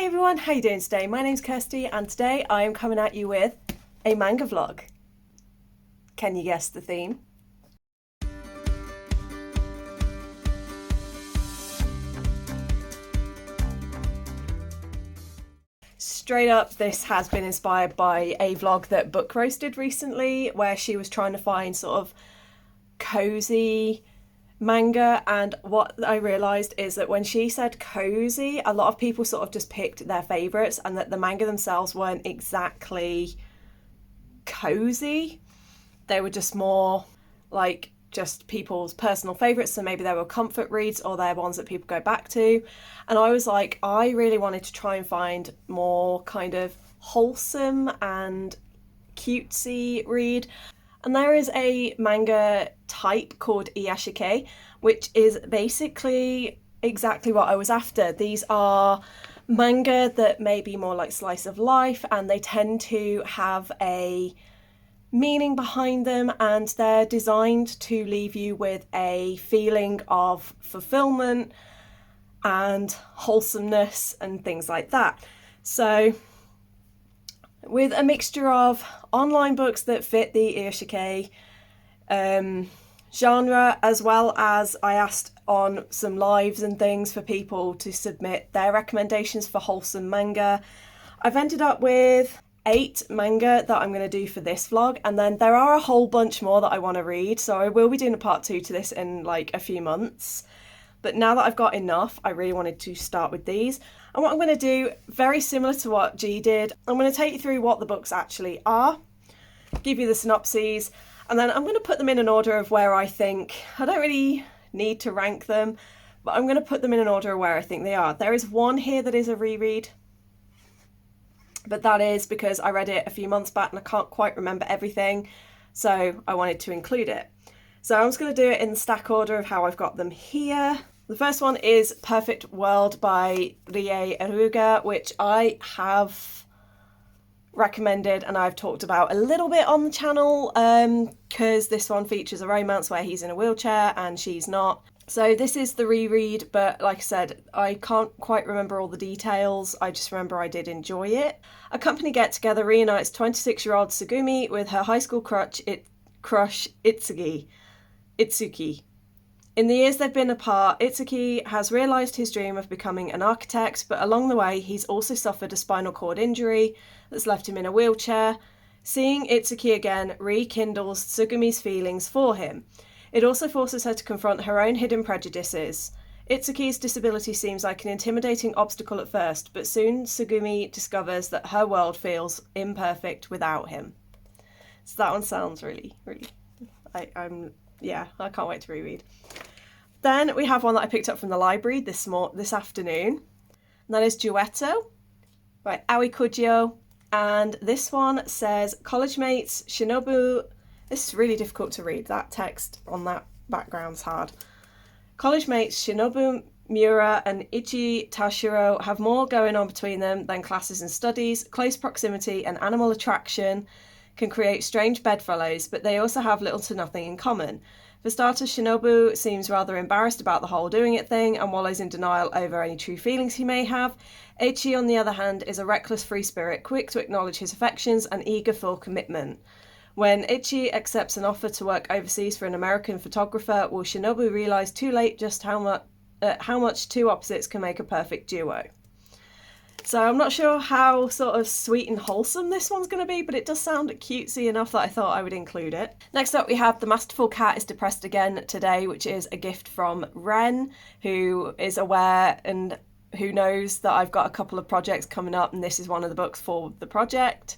Hi everyone, how you doing today? My name's Kirsty and today I am coming at you with a manga vlog. Can you guess the theme? Straight up, this has been inspired by a vlog that Book Roast did recently where she was trying to find sort of cozy manga, and what I realised is that when she said cozy, a lot of people sort of just picked their favourites and that the manga themselves weren't exactly cozy. They were just more like just people's personal favourites, so maybe they were comfort reads or they're ones that people go back to. And I was like, I really wanted to try and find more kind of wholesome and cutesy read. And there is a manga type called Iyashike, which is basically exactly what I was after. These are manga that may be more like slice of life, and they tend to have a meaning behind them, and they're designed to leave you with a feeling of fulfillment and wholesomeness and things like that. So with a mixture of online books that fit the Iyashike genre, as well as I asked on some lives and things for people to submit their recommendations for wholesome manga, I've ended up with 8 manga that I'm going to do for this vlog, and then there are a whole bunch more that I want to read, so I will be doing a part 2 to this in like a few months. But now that I've got enough, I really wanted to start with these. And what I'm going to do, very similar to what G did, I'm going to take you through what the books actually are, give you the synopses, and then I'm going to put them in an order of where I think, I don't really need to rank them, but I'm going to put them in an order of where I think they are. There is one here that is a reread, but that is because I read it a few months back and I can't quite remember everything, so I wanted to include it. So I'm just going to do it in the stack order of how I've got them here. The first one is Perfect World by Rie Eruga, which I have recommended and I've talked about a little bit on the channel because this one features a romance where he's in a wheelchair and she's not. So this is the reread, but like I said, I can't quite remember all the details. I just remember I did enjoy it. A company get-together reunites 26-year-old Tsugumi with her high school crush Itsuki. In the years they've been apart, Itsuki has realised his dream of becoming an architect, but along the way he's also suffered a spinal cord injury that's left him in a wheelchair. Seeing Itsuki again rekindles Tsugumi's feelings for him. It also forces her to confront her own hidden prejudices. Itsuki's disability seems like an intimidating obstacle at first, but soon Tsugumi discovers that her world feels imperfect without him. So that one sounds really, yeah, I can't wait to reread. Then we have one that I picked up from the library this afternoon, and that is Duetto by Aoi Kujio, and this one says, college mates Shinobu, this is really difficult to read, that text on that background's hard. College mates Shinobu Miura and Ichi Tashiro have more going on between them than classes and studies. Close proximity and animal attraction can create strange bedfellows, but they also have little to nothing in common. For starters, Shinobu seems rather embarrassed about the whole doing it thing and wallows in denial over any true feelings he may have. Ichi, on the other hand, is a reckless free spirit, quick to acknowledge his affections and eager for commitment. When Ichi accepts an offer to work overseas for an American photographer, will Shinobu realise too late just how much two opposites can make a perfect duo? So I'm not sure how sort of sweet and wholesome this one's going to be, but it does sound cutesy enough that I thought I would include it. Next up we have The Masterful Cat is Depressed Again Today, which is a gift from Ren, who is aware and who knows that I've got a couple of projects coming up, and this is one of the books for the project.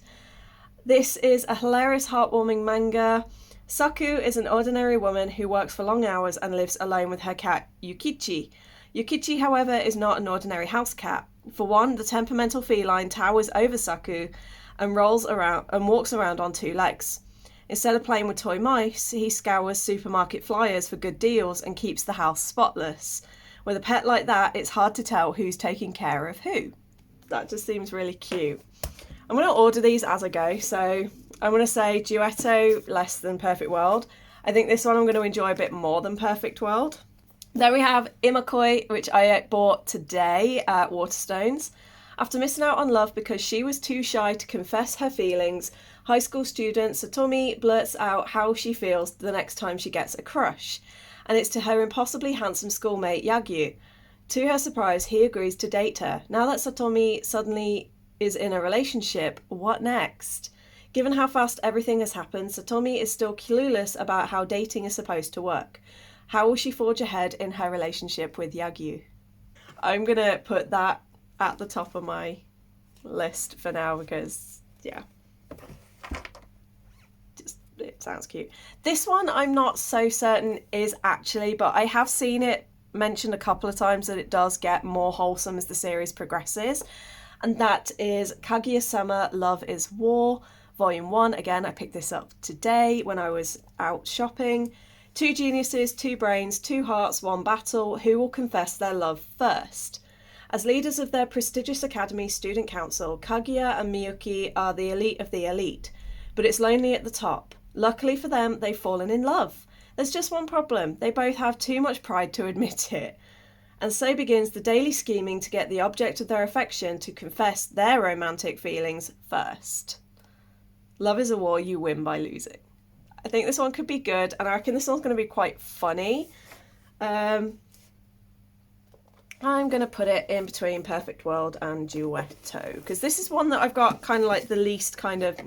This is a hilarious, heartwarming manga. Saku is an ordinary woman who works for long hours and lives alone with her cat, Yukichi. Yukichi, however, is not an ordinary house cat. For one, the temperamental feline towers over Saku and rolls around and walks around on 2 legs. Instead of playing with toy mice, he scours supermarket flyers for good deals and keeps the house spotless. With a pet like that, it's hard to tell who's taking care of who. That just seems really cute. I'm going to order these as I go, so I'm going to say Duetto less than Perfect World. I think this one I'm going to enjoy a bit more than Perfect World. Then we have Ima Koi, which I bought today at Waterstones. After missing out on love because she was too shy to confess her feelings, high school student Satomi blurts out how she feels the next time she gets a crush, and it's to her impossibly handsome schoolmate Yagyu. To her surprise, he agrees to date her. Now that Satomi suddenly is in a relationship, what next? Given how fast everything has happened, Satomi is still clueless about how dating is supposed to work. How will she forge ahead in her relationship with Yagyu? I'm going to put that at the top of my list for now because, yeah, it sounds cute. This one I'm not so certain is actually, but I have seen it mentioned a couple of times that it does get more wholesome as the series progresses. And that is Kaguya-Sama Love is War, Volume 1. Again, I picked this up today when I was out shopping. 2 geniuses, 2 brains, 2 hearts, 1 battle. Who will confess their love first? As leaders of their prestigious academy student council, Kaguya and Miyuki are the elite of the elite. But it's lonely at the top. Luckily for them, they've fallen in love. There's just one problem. They both have too much pride to admit it. And so begins the daily scheming to get the object of their affection to confess their romantic feelings first. Love is a war you win by losing. I think this one could be good, and I reckon this one's going to be quite funny. I'm going to put it in between Perfect World and Duetto, because this is one that I've got kind of like the least kind of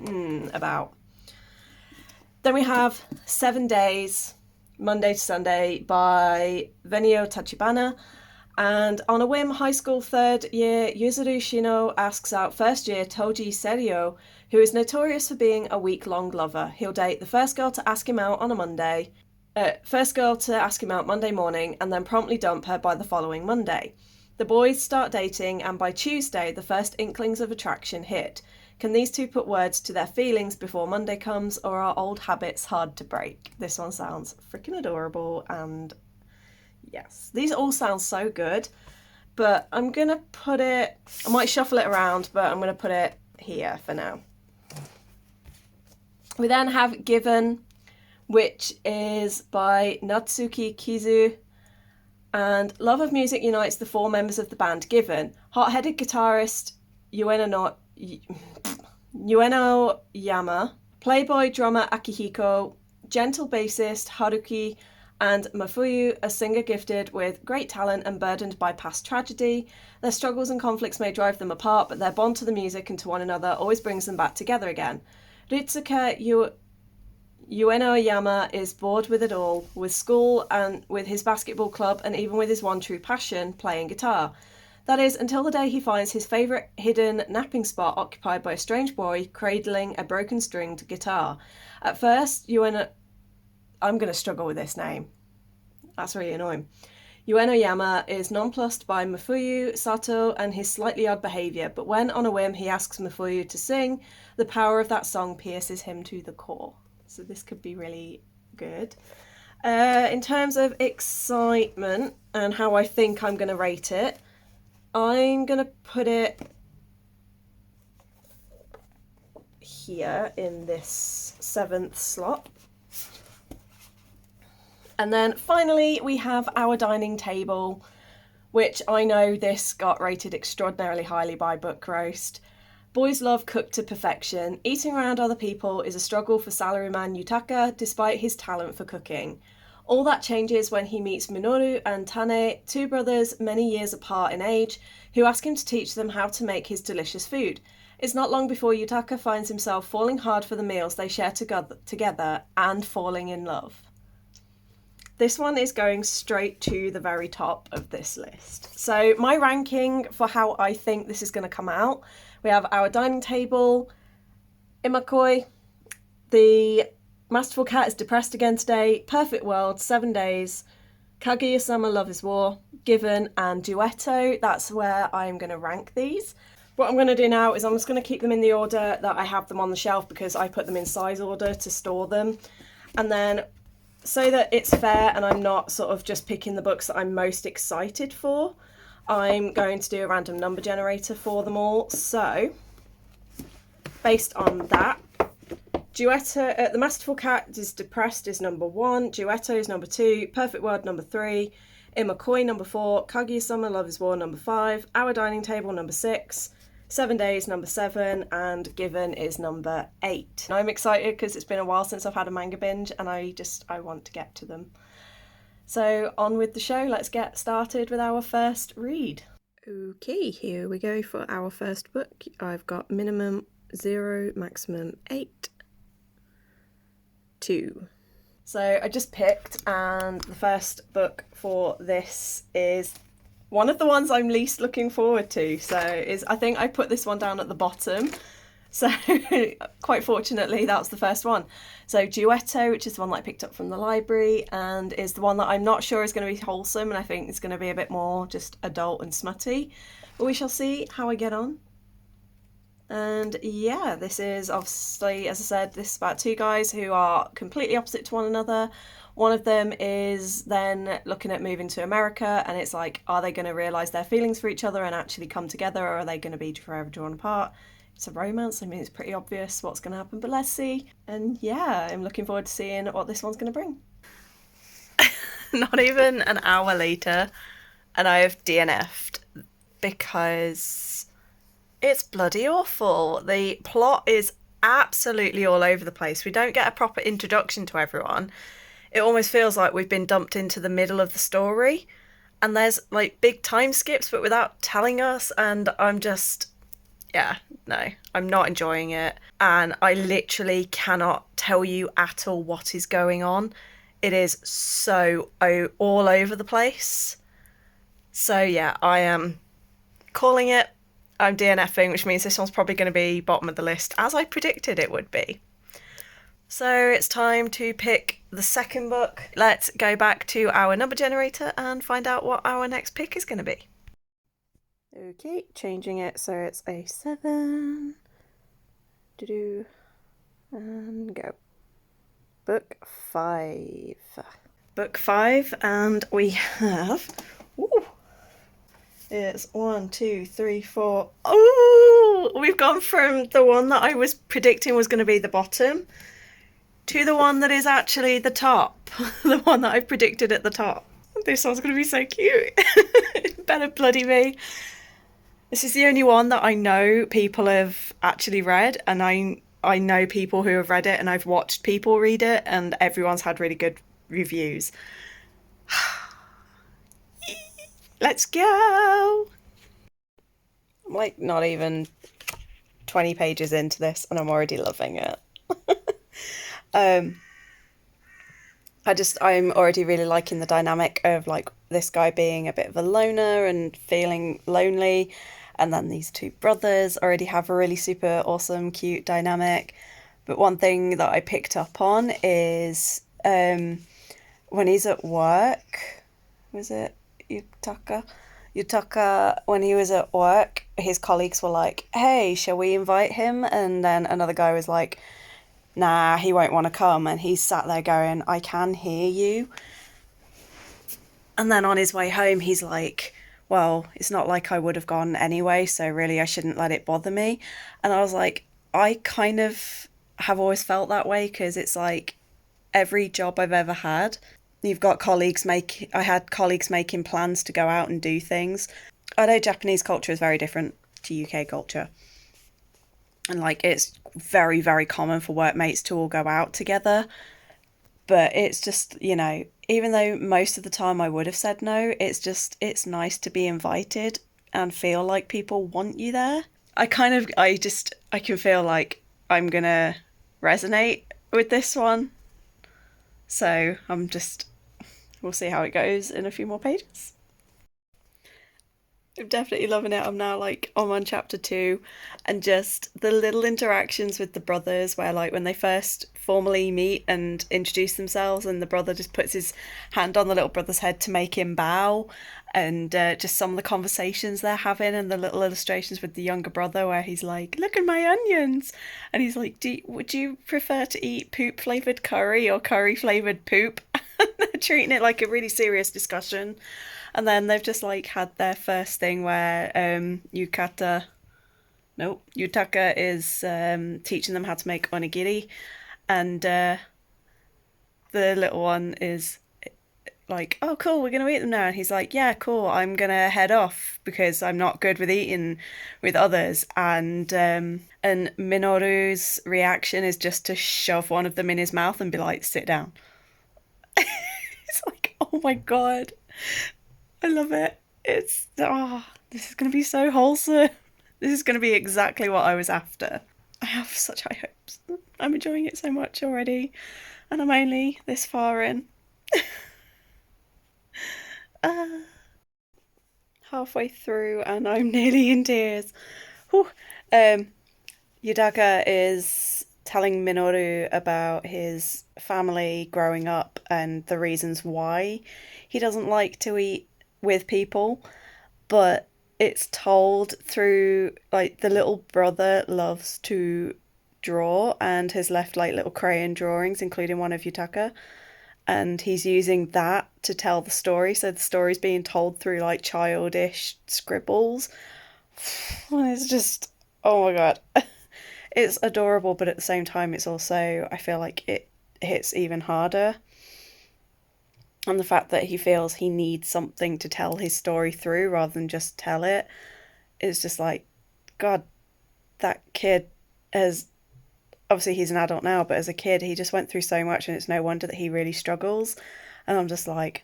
about. Then we have 7 Days, Monday to Sunday by Venio Tachibana. And on a whim, high school 3rd year Yuzuru Shino asks out first year Toji Serio, who is notorious for being a week-long lover. He'll date the first girl to ask him out on a Monday, Monday morning, and then promptly dump her by the following Monday. The boys start dating, and by Tuesday, the first inklings of attraction hit. Can these two put words to their feelings before Monday comes, or are old habits hard to break? This one sounds freaking adorable, and yes, these all sound so good, but I'm going to put it, I might shuffle it around, but I'm going to put it here for now. We then have Given, which is by Natsuki Kizu, and love of music unites the 4 members of the band Given. Hot-headed guitarist Ueno Yama, playboy drummer Akihiko, gentle bassist Haruki, and Mafuyu, a singer gifted with great talent and burdened by past tragedy. Their struggles and conflicts may drive them apart, but their bond to the music and to one another always brings them back together again. Ritsuka Uenoyama is bored with it all, with school and with his basketball club and even with his one true passion, playing guitar. That is, until the day he finds his favourite hidden napping spot occupied by a strange boy cradling a broken stringed guitar. At first, I'm going to struggle with this name. That's really annoying. Uenoyama is nonplussed by Mafuyu, Sato, and his slightly odd behaviour, but when on a whim he asks Mafuyu to sing, the power of that song pierces him to the core. So this could be really good. In terms of excitement and how I think I'm going to rate it, I'm going to put it here in this 7th slot. And then finally we have Our Dining Table, which I know this got rated extraordinarily highly by Book Roast. Boys love cooked to perfection. Eating around other people is a struggle for salaryman Yutaka despite his talent for cooking. All that changes when he meets Minoru and Tane, 2 brothers many years apart in age, who ask him to teach them how to make his delicious food. It's not long before Yutaka finds himself falling hard for the meals they share together and falling in love. This one is going straight to the very top of this list. So my ranking for how I think this is going to come out, we have Our Dining Table, Ima Koi, the Masterful Cat is depressed again today, Perfect World, 7 Days, Kaguya-Sama Love is War, Given, and Duetto. That's where I'm going to rank these. What I'm going to do now is I'm just going to keep them in the order that I have them on the shelf because I put them in size order to store them. And then so that it's fair and I'm not sort of just picking the books that I'm most excited for, I'm going to do a random number generator for them all. So, based on that, Duetto, the Masterful Cat is Depressed is number 1, Duetto is number 2, Perfect World number 3, Ima Koi number 4, Kaguya-Sama Love is War number 5, Our Dining Table number 6, 7 Days number 7 and Given is number 8. And I'm excited because it's been a while since I've had a manga binge and I want to get to them. So on with the show, let's get started with our first read. Okay, here we go for our first book. I've got minimum 0, maximum 8, 2. So I just picked, and the first book for this is one of the ones I'm least looking forward to. So I think I put this one down at the bottom. So quite fortunately, that was the first one. So Duetto, which is the one that I picked up from the library, and is the one that I'm not sure is going to be wholesome, and I think it's going to be a bit more just adult and smutty. But we shall see how I get on. And yeah, this is obviously, as I said, this is about 2 guys who are completely opposite to one another. One of them is then looking at moving to America, and it's like, are they going to realise their feelings for each other and actually come together, or are they going to be forever drawn apart? It's a romance. I mean, it's pretty obvious what's going to happen, but let's see. And yeah, I'm looking forward to seeing what this one's going to bring. Not even an hour later, and I have DNF'd because it's bloody awful. The plot is absolutely all over the place. We don't get a proper introduction to everyone. It almost feels like we've been dumped into the middle of the story, and there's like big time skips, but without telling us, and I'm just... yeah, no, I'm not enjoying it. And I literally cannot tell you at all what is going on. It is so all over the place. So yeah, I am calling it. I'm DNFing, which means this one's probably going to be bottom of the list, as I predicted it would be. So it's time to pick the second book. Let's go back to our number generator and find out what our next pick is going to be. Okay, changing it so it's a 7. And go. Book 5. Book 5, and we have... ooh, it's 1, 2, 3, 4. Oh, we've gone from the one that I was predicting was going to be the bottom to the one that is actually the top. The one that I predicted at the top. This one's going to be so cute. Better bloody me. This is the only one that I know people have actually read, and I know people who have read it, and I've watched people read it, and everyone's had really good reviews. Let's go! I'm like not even 20 pages into this, and I'm already loving it. I'm already really liking the dynamic of like this guy being a bit of a loner and feeling lonely. And then these 2 brothers already have a really super awesome, cute dynamic. But one thing that I picked up on is when he's at work, was it Yutaka? Yutaka, when he was at work, his colleagues were like, hey, shall we invite him? And then another guy was like, nah, he won't want to come. And he's sat there going, I can hear you. And then on his way home, he's like, well, it's not like I would have gone anyway, so really I shouldn't let it bother me. And I was like, I kind of have always felt that way, because it's like every job I've ever had, you've got I had colleagues making plans to go out and do things. I know Japanese culture is very different to UK culture. And like it's very, very common for workmates to all go out together. But it's just, you know, even though most of the time I would have said no, it's nice to be invited and feel like people want you there. I can feel like I'm going to resonate with this one. So we'll see how it goes in a few more pages. I'm definitely loving it. I'm now like on chapter 2, and just the little interactions with the brothers where like when they first formally meet and introduce themselves, and the brother just puts his hand on the little brother's head to make him bow, and just some of the conversations they're having, and the little illustrations with the younger brother where he's like, look at my onions, and he's like, would you prefer to eat poop flavoured curry or curry flavoured poop? They're treating it like a really serious discussion. And then they've just like had their first thing where Yutaka is teaching them how to make onigiri, and the little one is like, oh cool, we're gonna eat them now, and he's like, yeah, cool, I'm gonna head off because I'm not good with eating with others. And Minoru's reaction is just to shove one of them in his mouth and be like, sit down. It's like, oh my god, I love it. It's this is gonna be so wholesome. This is gonna be exactly what I was after. I have such high hopes. I'm enjoying it so much already, and I'm only this far in. uh, Halfway through, and I'm nearly in tears. Whew. Um, Yudaka is telling Minoru about his family growing up and the reasons why he doesn't like to eat with people, but it's told through like the little brother loves to draw and has left like little crayon drawings, including one of Yutaka, and he's using that to tell the story. So the story's being told through like childish scribbles. And it's just, oh my god. It's adorable, but at the same time, it's also, I feel like it hits even harder. And the fact that he feels he needs something to tell his story through rather than just tell it is just like, God, that kid has, obviously he's an adult now, but as a kid, he just went through so much, and it's no wonder that he really struggles. And I'm just like,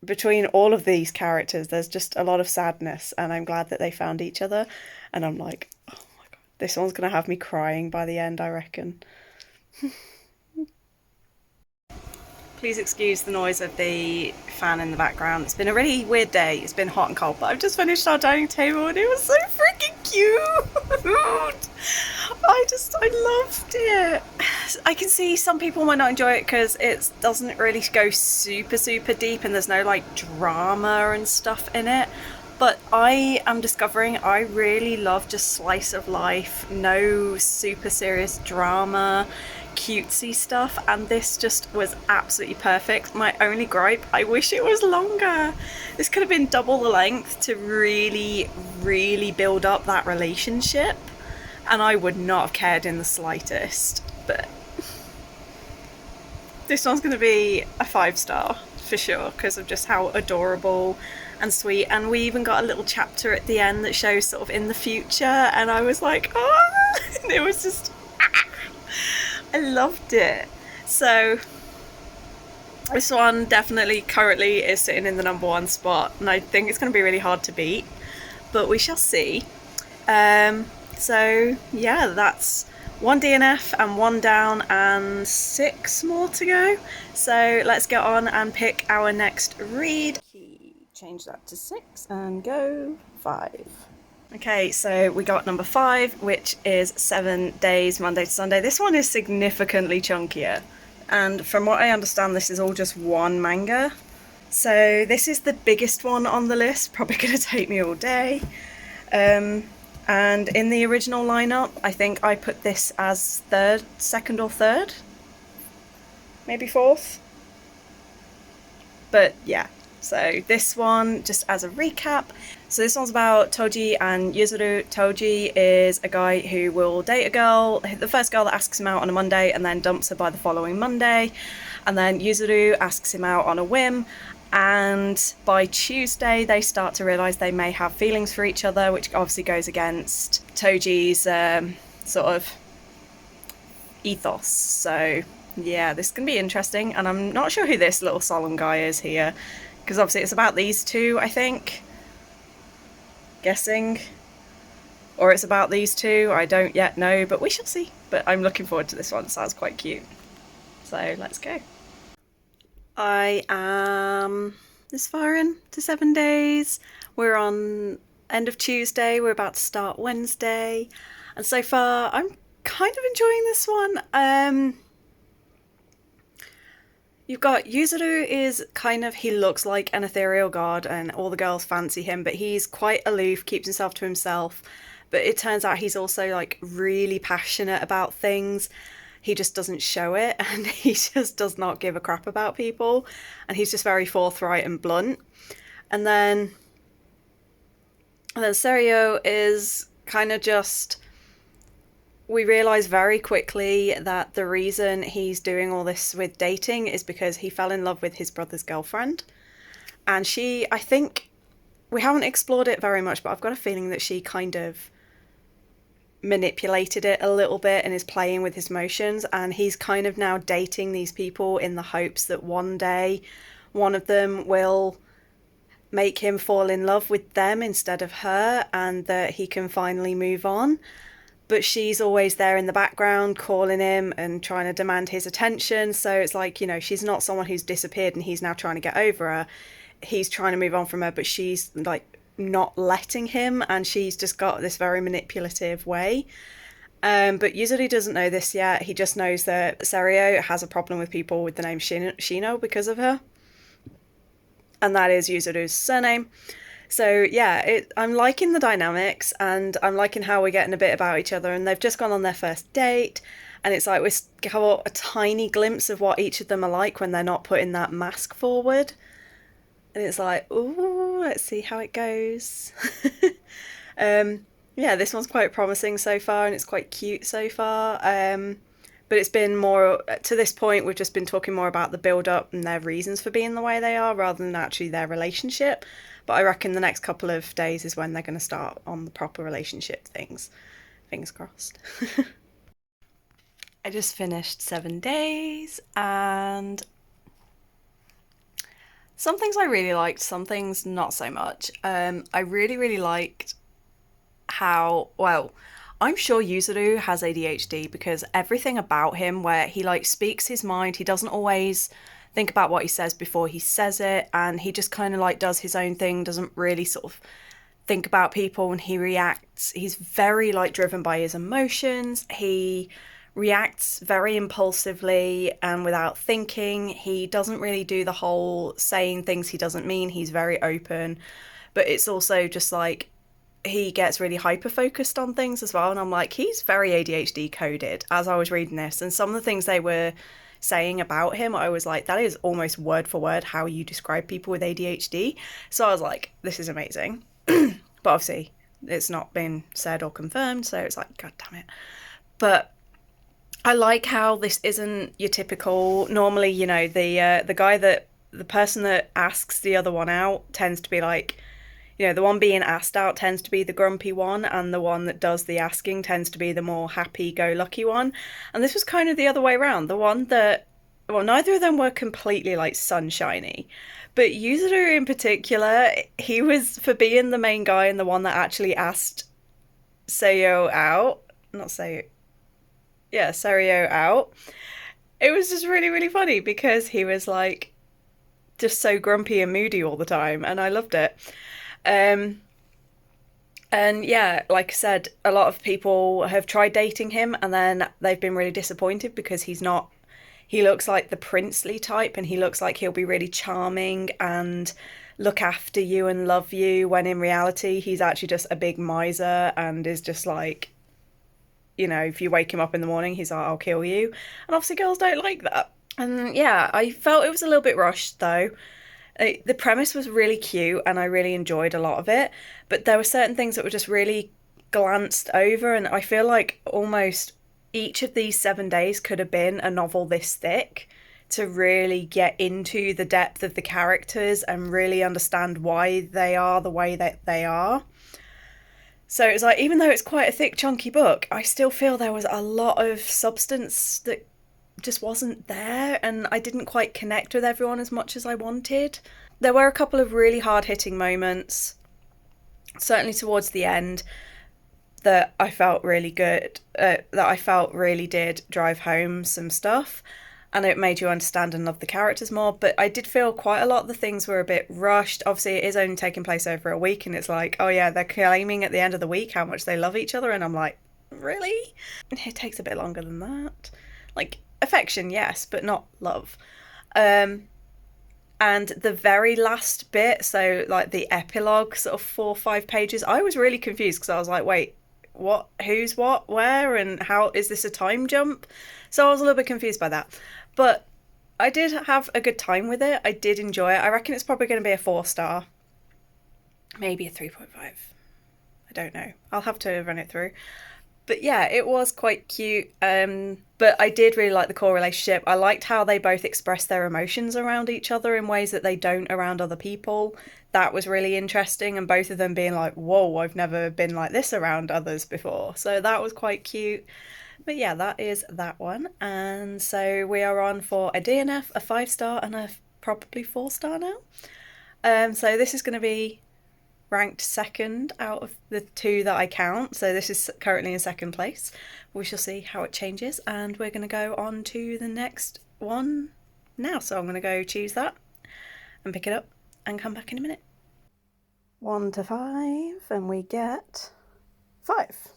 between all of these characters, there's just a lot of sadness, and I'm glad that they found each other. And I'm like, oh my god, this one's gonna have me crying by the end, I reckon. Please excuse the noise of the fan in the background. It's been a really weird day. It's been hot and cold, but I've just finished our dining table and it was so freaking cute. I loved it. I can see some people might not enjoy it because it doesn't really go super, super deep and there's no like drama and stuff in it. But I am discovering I really love just slice of life, no super serious drama, cutesy stuff, and this just was absolutely perfect. My only gripe, I wish it was longer. This could have been double the length to really, really build up that relationship, and I would not have cared in the slightest. But this one's going to be a 5-star for sure because of just how adorable and sweet. And we even got a little chapter at the end that shows sort of in the future, and I was like, oh, and it was just, I loved it. So this one definitely currently is sitting in the #1 spot, and I think it's going to be really hard to beat, but we shall see. So yeah, that's 1 DNF and 1 down and 6 more to go. So let's get on and pick our next read. Change that to 6 and go 5. Okay, so we got number 5, which is 7 Days, Monday to Sunday. This one is significantly chunkier, and from what I understand, this is all just one manga. So this is the biggest one on the list, probably going to take me all day. And in the original lineup, I think I put this as second or third, maybe fourth. But yeah, so this one, just as a recap, so this one's about Toji and Yuzuru. Toji is a guy who will date a girl, the first girl that asks him out on a Monday, and then dumps her by the following Monday. And then Yuzuru asks him out on a whim, and by Tuesday they start to realise they may have feelings for each other, which obviously goes against Toji's sort of ethos. So yeah, this can be interesting, and I'm not sure who this little solemn guy is here, because obviously it's about these two, I think. Guessing. Or it's about these two, I don't yet know, but we shall see. But I'm looking forward to this one, it sounds quite cute. So let's go. I am this far in to 7 days. We're on end of Tuesday, we're about to start Wednesday, and so far I'm kind of enjoying this one. You've got Yuzuru is kind of, he looks like an ethereal god and all the girls fancy him, but he's quite aloof, keeps himself to himself. But it turns out he's also like really passionate about things. He just doesn't show it, and he just does not give a crap about people, and he's just very forthright and blunt. And then Serio is kind of just we realise very quickly that the reason he's doing all this with dating is because he fell in love with his brother's girlfriend. And she, I think, we haven't explored it very much, but I've got a feeling that she kind of manipulated it a little bit and is playing with his emotions. And he's kind of now dating these people in the hopes that one day one of them will make him fall in love with them instead of her, and that he can finally move on. But she's always there in the background calling him and trying to demand his attention. So it's like, you know, she's not someone who's disappeared and he's now trying to get over her. He's trying to move on from her, but she's like not letting him, and she's just got this very manipulative way. But Yuzuru doesn't know this yet. He just knows that Serio has a problem with people with the name Shino because of her. And that is Yuzuru's surname. So yeah, I'm liking the dynamics, and I'm liking how we're getting a bit about each other. And they've just gone on their first date, and it's like we got a tiny glimpse of what each of them are like when they're not putting that mask forward. And it's like, ooh, let's see how it goes. Yeah, this one's quite promising so far, and it's quite cute so far. But it's been more, to this point, we've just been talking more about the build-up and their reasons for being the way they are rather than actually their relationship. But I reckon the next couple of days is when they're going to start on the proper relationship things. Fingers crossed. I just finished 7 days, and some things I really liked, some things not so much. I really, really liked how, well, I'm sure Yuzuru has ADHD because everything about him where he like speaks his mind, he doesn't always think about what he says before he says it, and he just kind of like does his own thing, doesn't really sort of think about people when he reacts. He's very like driven by his emotions. He reacts very impulsively and without thinking. He doesn't really do the whole saying things he doesn't mean. He's very open, but it's also just like he gets really hyper focused on things as well. And I'm like, he's very ADHD coded as I was reading this. And some of the things they were saying about him, I was like, that is almost word for word how you describe people with ADHD. So I was like, this is amazing. But obviously it's not been said or confirmed, so it's like, god damn it. But I like how this isn't your typical, normally, you know, the guy that, the person that asks the other one out tends to be like, you know, the one being asked out tends to be the grumpy one, and the one that does the asking tends to be the more happy-go-lucky one. And this was kind of the other way around. The one that, well, neither of them were completely, like, sunshiny. But Yuzuru in particular, he was, for being the main guy and the one that actually asked Seio out, not Seio, yeah, Serio out, it was just really, really funny because he was, like, just so grumpy and moody all the time, and I loved it. And yeah, like I said, a lot of people have tried dating him and then they've been really disappointed because he's not, he looks like the princely type, and he looks like he'll be really charming and look after you and love you, when in reality he's actually just a big miser and is just like, you know, if you wake him up in the morning, he's like, I'll kill you. And obviously girls don't like that. And yeah, I felt it was a little bit rushed though. The premise was really cute and I really enjoyed a lot of it, but there were certain things that were just really glanced over, and I feel like almost each of these 7 days could have been a novel this thick to really get into the depth of the characters and really understand why they are the way that they are. So it's like, even though it's quite a thick, chunky book, I still feel there was a lot of substance that just wasn't there, and I didn't quite connect with everyone as much as I wanted. There were a couple of really hard-hitting moments, certainly towards the end, that I felt really good, that I felt really did drive home some stuff, and it made you understand and love the characters more. But I did feel quite a lot of the things were a bit rushed. Obviously it is only taking place over a week, and it's like, oh yeah, they're claiming at the end of the week how much they love each other, and I'm like, really? It takes a bit longer than that. Like, affection, yes, but not love. And the very last bit, so like the epilogue, sort of 4 or 5 pages, I was really confused because I was like, wait, what, who's what, where, and how is this a time jump? So I was a little bit confused by that. But I did have a good time with it. I did enjoy it. I reckon it's probably going to be a 4-star. Maybe a 3.5. I don't know. I'll have to run it through. But yeah, it was quite cute. But I did really like the core relationship. I liked how they both express their emotions around each other in ways that they don't around other people. That was really interesting, and both of them being like, whoa, I've never been like this around others before. So that was quite cute. But yeah, that is that one. And so we are on for a DNF, a 5-star, and a probably 4-star now. So this is going to be ranked second out of the 2 that I count. So this is currently in second place. We shall see how it changes, and we're going to go on to the next one now. So I'm going to go choose that and pick it up and come back in a minute. 1 to 5, and we get 5.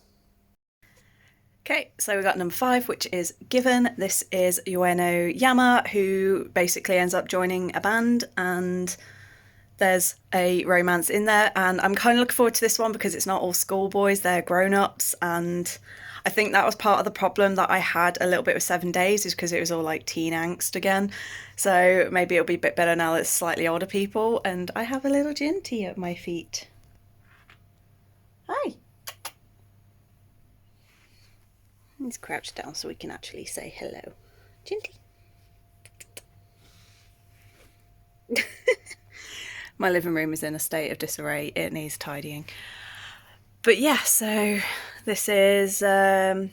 Okay, so we got number 5, which is Given. This is Ueno-yama, who basically ends up joining a band, and there's a romance in there, and I'm kind of looking forward to this one because it's not all schoolboys, they're grown-ups, and I think that was part of the problem that I had a little bit with 7 Days, is because it was all like teen angst again. So maybe it'll be a bit better now that it's slightly older people, and I have a little Jinty at my feet. Hi. He's crouched down so we can actually say hello. Jinty. My living room is in a state of disarray. It needs tidying. But yeah, so this is Ueno-yama,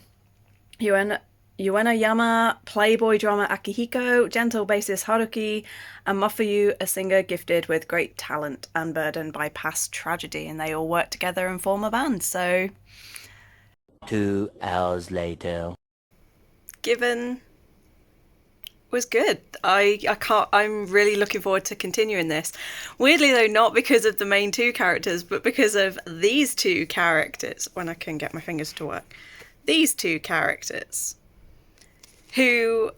Playboy drummer Akihiko, gentle bassist Haruki, and Mafuyu, a singer gifted with great talent and burdened by past tragedy, and they all work together and form a band. So 2 hours later. Given was good. I'm really looking forward to continuing this. Weirdly though, not because of the main 2 characters, but because of these 2 characters, when I can get my fingers to work. These 2 characters, who,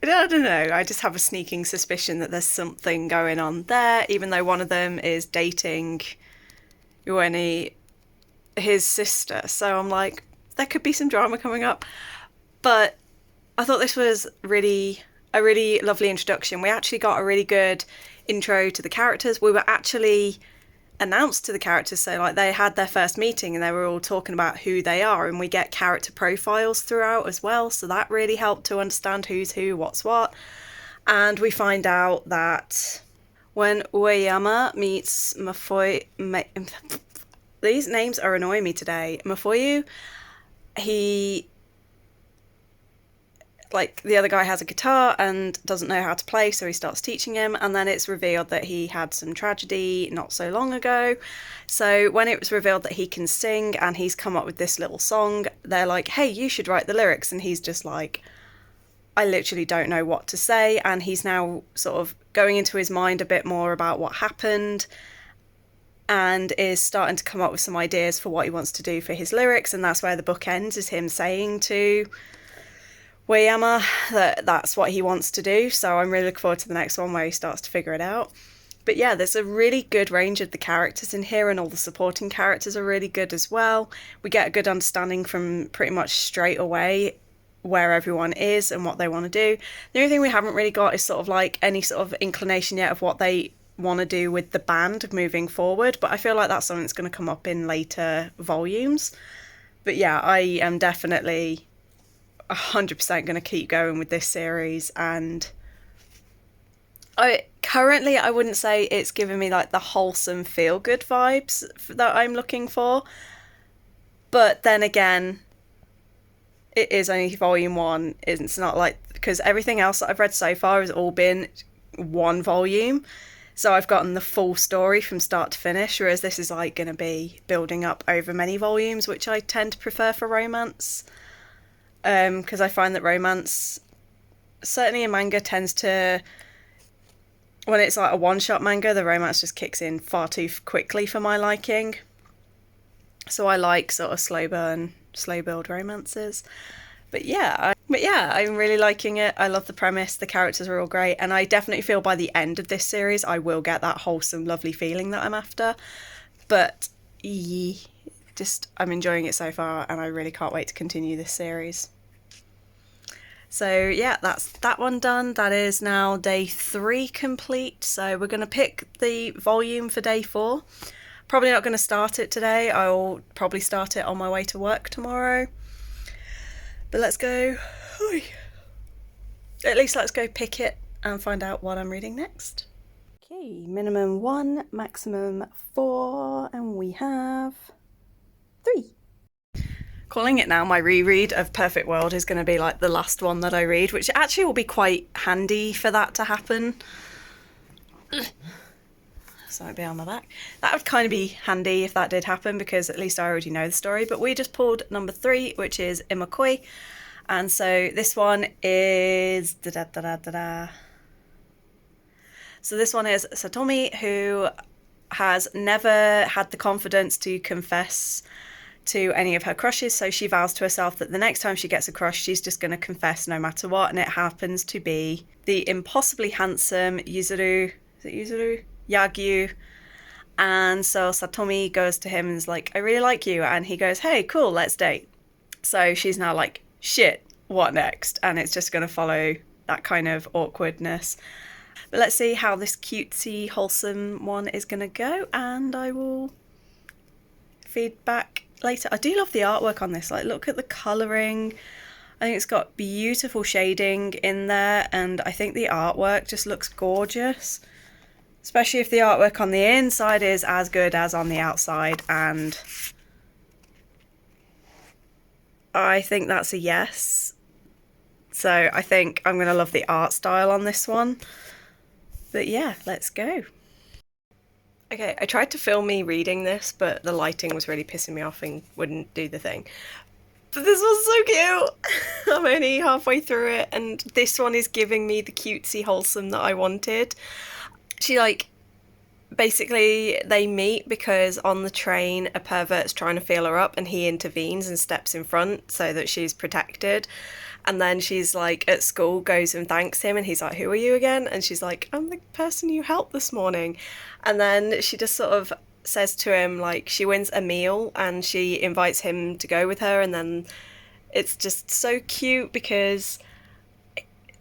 I don't know, I just have a sneaking suspicion that there's something going on there, even though one of them is dating Ueni, his sister. So I'm like, there could be some drama coming up. But I thought this was a really lovely introduction. We actually got a really good intro to the characters. We were actually announced to the characters, so like they had their first meeting and they were all talking about who they are, and we get character profiles throughout as well, so that really helped to understand who's who, what's what. And we find out that when Ueno-yama meets these names are annoying me today. Mafuyu, he, like, the other guy has a guitar and doesn't know how to play, so he starts teaching him, and then it's revealed that he had some tragedy not so long ago. So when it was revealed that he can sing and he's come up with this little song, they're like, hey, you should write the lyrics, and he's just like, I literally don't know what to say. And he's now sort of going into his mind a bit more about what happened, and is starting to come up with some ideas for what he wants to do for his lyrics, and that's where the book ends, is him saying to Ueno-yama that that's what he wants to do. So I'm really looking forward to the next one where he starts to figure it out. But yeah, there's a really good range of the characters in here, and all the supporting characters are really good as well. We get a good understanding from pretty much straight away where everyone is and what they want to do. The only thing we haven't really got is sort of like any sort of inclination yet of what they want to do with the band moving forward, but I feel like that's something that's going to come up in later volumes. But yeah, I am definitely 100% going to keep going with this series, and I wouldn't say it's giving me like the wholesome feel good vibes that I'm looking for, but then again, it is only volume 1. It's not like, because everything else that I've read so far has all been 1 volume, so I've gotten the full story from start to finish, whereas this is like going to be building up over many volumes, which I tend to prefer for romance. Because I find that romance, certainly in manga, tends to, when it's like a one-shot manga, the romance just kicks in far too quickly for my liking. So I like sort of slow burn, slow build romances. But yeah, I'm really liking it. I love the premise. The characters are all great, and I definitely feel by the end of this series I will get that wholesome, lovely feeling that I'm after. But I'm enjoying it so far, and I really can't wait to continue this series. So yeah, that's that one done. That is now day 3 complete. So we're going to pick the volume for day 4. Probably not going to start it today. I'll probably start it on my way to work tomorrow. But let's go. At least let's go pick it and find out what I'm reading next. Okay, minimum 1, maximum 4, and we have 3. Calling it now, my reread of Perfect World is going to be like the last one that I read, which actually will be quite handy for that to happen. So it'd be on my back. That would kind of be handy if that did happen, because at least I already know the story. But we just pulled number 3, which is Ima Koi. And so this one is... So this one is Satomi, who has never had the confidence to confess to any of her crushes, so she vows to herself that the next time she gets a crush, she's just going to confess no matter what, and it happens to be the impossibly handsome Yuzuru. Is it Yuzuru? Yagyu. And so Satomi goes to him and is like, I really like you, and he goes, hey, cool, let's date. So she's now like, shit, what next? And it's just going to follow that kind of awkwardness. But let's see how this cutesy, wholesome one is going to go, and I will feed back later. I do love the artwork on this. Like, look at the colouring. I think it's got beautiful shading in there, and I think the artwork just looks gorgeous. Especially if the artwork on the inside is as good as on the outside, and I think that's a yes. So I think I'm going to love the art style on this one. But yeah, let's go. Okay, I tried to film me reading this, but the lighting was really pissing me off and wouldn't do the thing. But this one's so cute! I'm only halfway through it, and this one is giving me the cutesy wholesome that I wanted. She, like, basically they meet because on the train a pervert's trying to feel her up and he intervenes and steps in front so that she's protected. And then she's like at school, goes and thanks him, and he's like, who are you again? And she's like, I'm the person you helped this morning. And then she just sort of says to him, like, she wins a meal and she invites him to go with her, and then it's just so cute because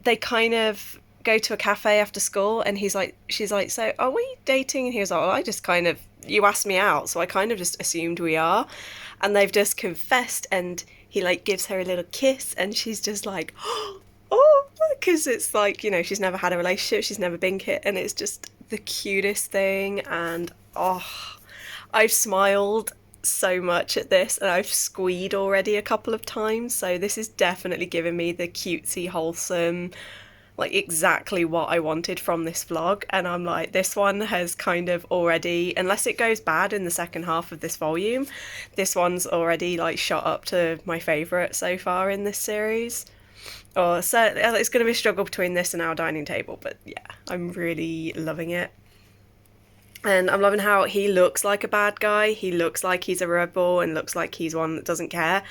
they kind of go to a cafe after school, and she's like, so are we dating? And he was like, well, I just kind of, you asked me out, so I kind of just assumed we are. And they've just confessed, and he like gives her a little kiss, and she's just like, oh, because it's like, you know, she's never had a relationship, she's never been hit, and it's just the cutest thing. And oh, I've smiled so much at this, and I've squeed already a couple of times, so this is definitely giving me the cutesy wholesome, like exactly what I wanted from this vlog. And I'm like, this one has kind of already, unless it goes bad in the second half of this volume, this one's already like shot up to my favourite so far in this series. Or so it's going to be a struggle between this and Our Dining Table, but yeah, I'm really loving it. And I'm loving how he looks like a bad guy, he looks like he's a rebel and looks like he's one that doesn't care,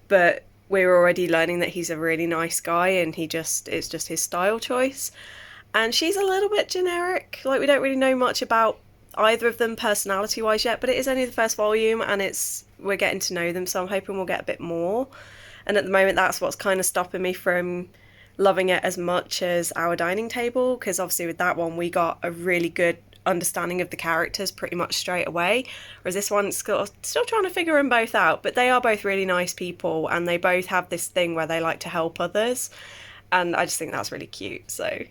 but we're already learning that he's a really nice guy, and it's just his style choice. And she's a little bit generic, like we don't really know much about either of them personality wise yet, but it is only the first volume and we're getting to know them, so I'm hoping we'll get a bit more. And at the moment that's what's kind of stopping me from loving it as much as Our Dining Table, because obviously with that one we got a really good understanding of the characters pretty much straight away, whereas this one's still trying to figure them both out. But they are both really nice people, and they both have this thing where they like to help others, and I just think that's really cute. So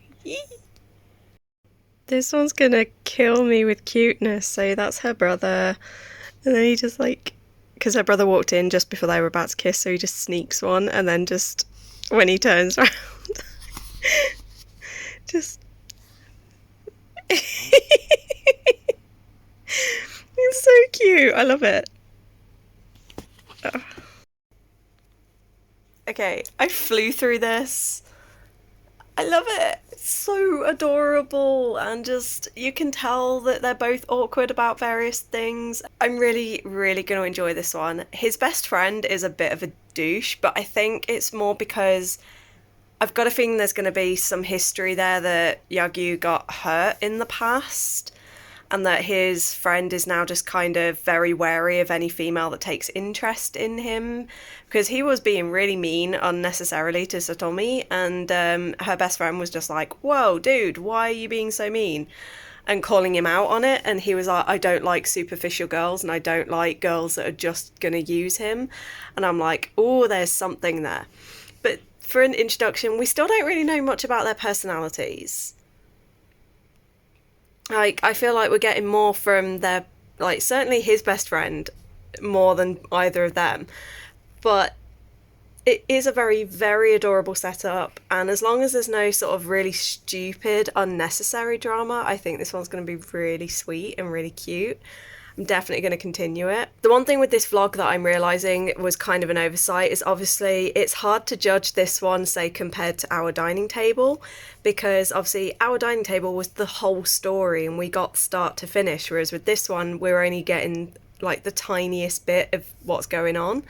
this one's gonna kill me with cuteness. So that's her brother, and then he just like, because her brother walked in just before they were about to kiss, so he just sneaks one, and then just when he turns around just it's so cute. I love it. Oh. Okay, I flew through this. I love it. It's so adorable, and just you can tell that they're both awkward about various things. I'm really, really going to enjoy this one. His best friend is a bit of a douche, but I think it's more because I've got a feeling there's going to be some history there that Yagyu got hurt in the past, and that his friend is now just kind of very wary of any female that takes interest in him, because he was being really mean unnecessarily to Satomi, and her best friend was just like, whoa, dude, why are you being so mean? and calling him out on it, and he was like, I don't like superficial girls and I don't like girls that are just going to use him. And I'm like, oh, there's something there. But for an introduction, we still don't really know much about their personalities. Like, I feel like we're getting more from their, like, certainly his best friend more than either of them. But it is a very, very adorable setup, and as long as there's no sort of really stupid, unnecessary drama, I think this one's going to be really sweet and really cute. I'm definitely going to continue it. The one thing with this vlog that I'm realising was kind of an oversight is obviously it's hard to judge this one, say, compared to Our Dining Table, because obviously Our Dining Table was the whole story and we got start to finish, whereas with this one we're only getting like the tiniest bit of what's going on.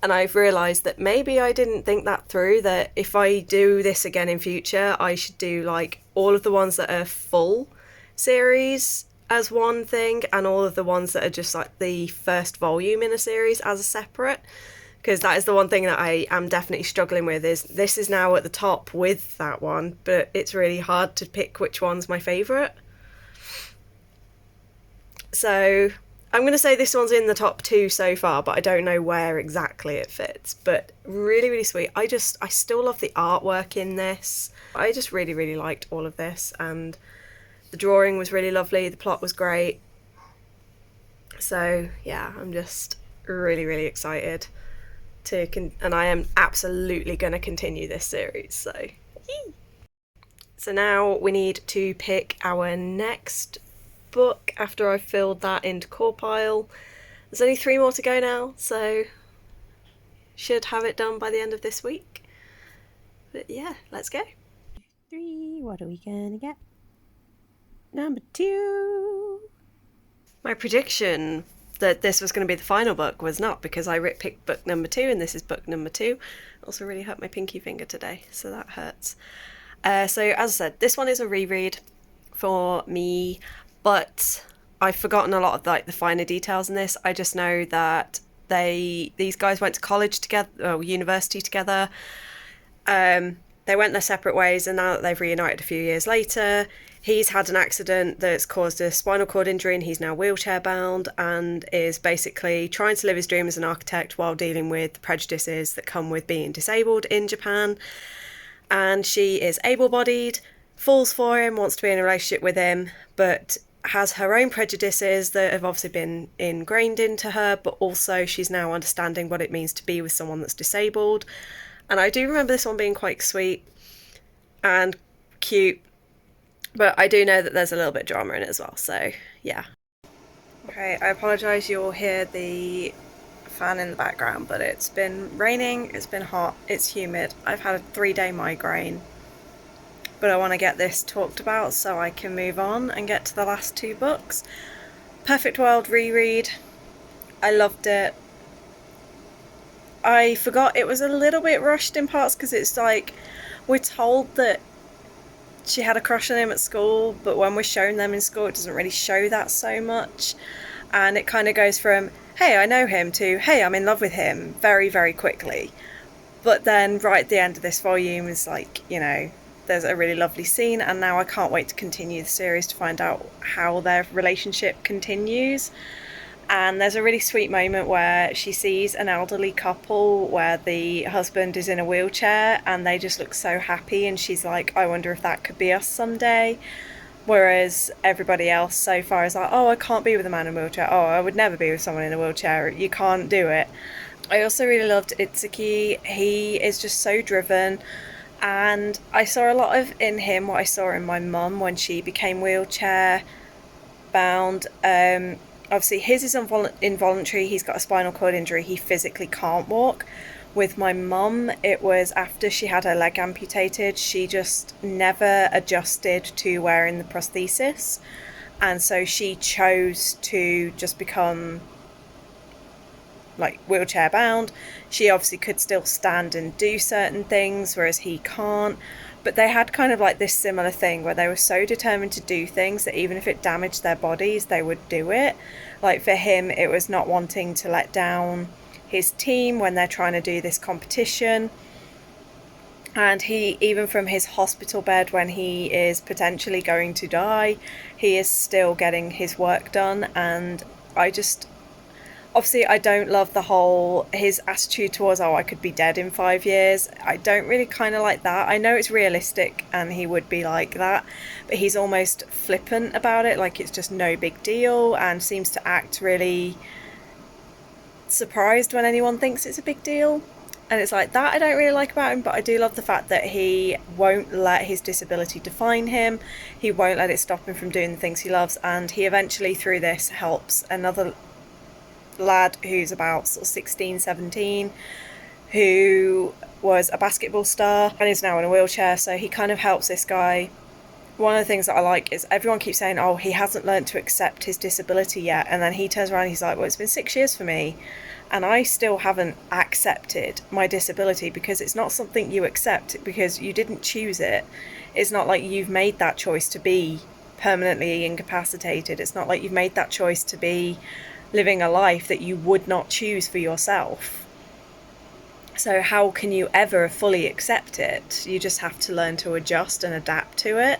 And I've realised that maybe I didn't think that through, that if I do this again in future, I should do like all of the ones that are full series as one thing and all of the ones that are just like the first volume in a series as a separate. Because that is the one thing that I am definitely struggling with, is this is now at the top with that one, but it's really hard to pick which one's my favourite. So I'm going to say this one's in the top 2 so far, but I don't know where exactly it fits. But really, really sweet. I still love the artwork in this. I just really, really liked all of this. And the drawing was really lovely. The plot was great. So, yeah, I'm just really, really excited and I am absolutely going to continue this series. So, yee. So now we need to pick our next book after I've filled that into core pile. There's only 3 more to go now, so should have it done by the end of this week. But yeah, let's go. 3, what are we gonna get? Number 2. My prediction that this was going to be the final book was not, because I picked book number 2 and this is book number 2. Also really hurt my pinky finger today, so that hurts. So as I said, this one is a reread for me, but I've forgotten a lot of like the finer details in this. I just know that these guys went to college together, or university together. They went their separate ways, and now that they've reunited a few years later, he's had an accident that's caused a spinal cord injury and he's now wheelchair bound and is basically trying to live his dream as an architect while dealing with the prejudices that come with being disabled in Japan. And she is able-bodied, falls for him, wants to be in a relationship with him, but has her own prejudices that have obviously been ingrained into her, but also she's now understanding what it means to be with someone that's disabled. And I do remember this one being quite sweet and cute, but I do know that there's a little bit of drama in it as well, so yeah. Okay, I apologise, you'll hear the fan in the background, but it's been raining, it's been hot, it's humid. I've had a 3-day migraine, but I want to get this talked about so I can move on and get to the last 2 books. Perfect World reread. I loved it. I forgot it was a little bit rushed in parts because it's like we're told that she had a crush on him at school, but when we're shown them in school it doesn't really show that so much, and it kind of goes from hey, I know him to hey, I'm in love with him very, very quickly. But then right at the end of this volume is like, you know, there's a really lovely scene, and now I can't wait to continue the series to find out how their relationship continues. And there's a really sweet moment where she sees an elderly couple where the husband is in a wheelchair and they just look so happy, and she's like, I wonder if that could be us someday. Whereas everybody else so far is like, oh, I can't be with a man in a wheelchair. Oh, I would never be with someone in a wheelchair. You can't do it. I also really loved Itsuki. He is just so driven. And I saw a lot of in him what I saw in my mum when she became wheelchair bound. Obviously his is involuntary, he's got a spinal cord injury, he physically can't walk. With my mum, it was after she had her leg amputated, she just never adjusted to wearing the prosthesis, and so she chose to just become like wheelchair bound. She obviously could still stand and do certain things, whereas he can't. But they had kind of like this similar thing where they were so determined to do things that even if it damaged their bodies, they would do it. Like for him, it was not wanting to let down his team when they're trying to do this competition. And he, even from his hospital bed when he is potentially going to die, he is still getting his work done. And obviously I don't love his attitude towards, oh, I could be dead in 5 years. I don't really kind of like that. I know it's realistic and he would be like that, but he's almost flippant about it, like it's just no big deal, and seems to act really surprised when anyone thinks it's a big deal. And it's like that I don't really like about him, but I do love the fact that he won't let his disability define him. He won't let it stop him from doing the things he loves, and he eventually through this helps another lad who's about sort of 16, 17, who was a basketball star and is now in a wheelchair. So he kind of helps this guy. One of the things that I like is everyone keeps saying, oh, he hasn't learned to accept his disability yet. And then he turns around and he's like, well, it's been 6 years for me and I still haven't accepted my disability, because it's not something you accept because you didn't choose it. It's not like you've made that choice to be permanently incapacitated. It's not like you've made that choice to be living a life that you would not choose for yourself. So how can you ever fully accept it? You just have to learn to adjust and adapt to it.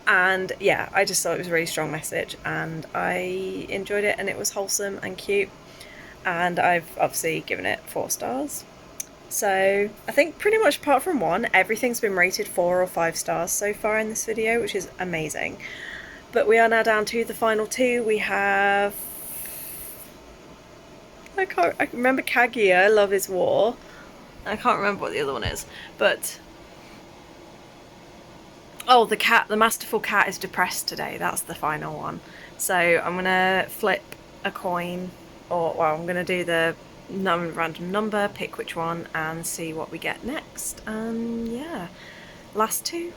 And yeah, I just thought it was a really strong message and I enjoyed it, and it was wholesome and cute. And I've obviously given it 4 stars. So I think pretty much apart from one, everything's been rated 4 or 5 stars so far in this video, which is amazing. But we are now down to the final 2. We have, I remember Kaguya, Love is War. I can't remember what the other one is, but oh, the Masterful Cat is depressed today. That's the final one. So I'm gonna flip a coin, or well, I'm gonna do the random number, pick which one, and see what we get next. And yeah, last 2.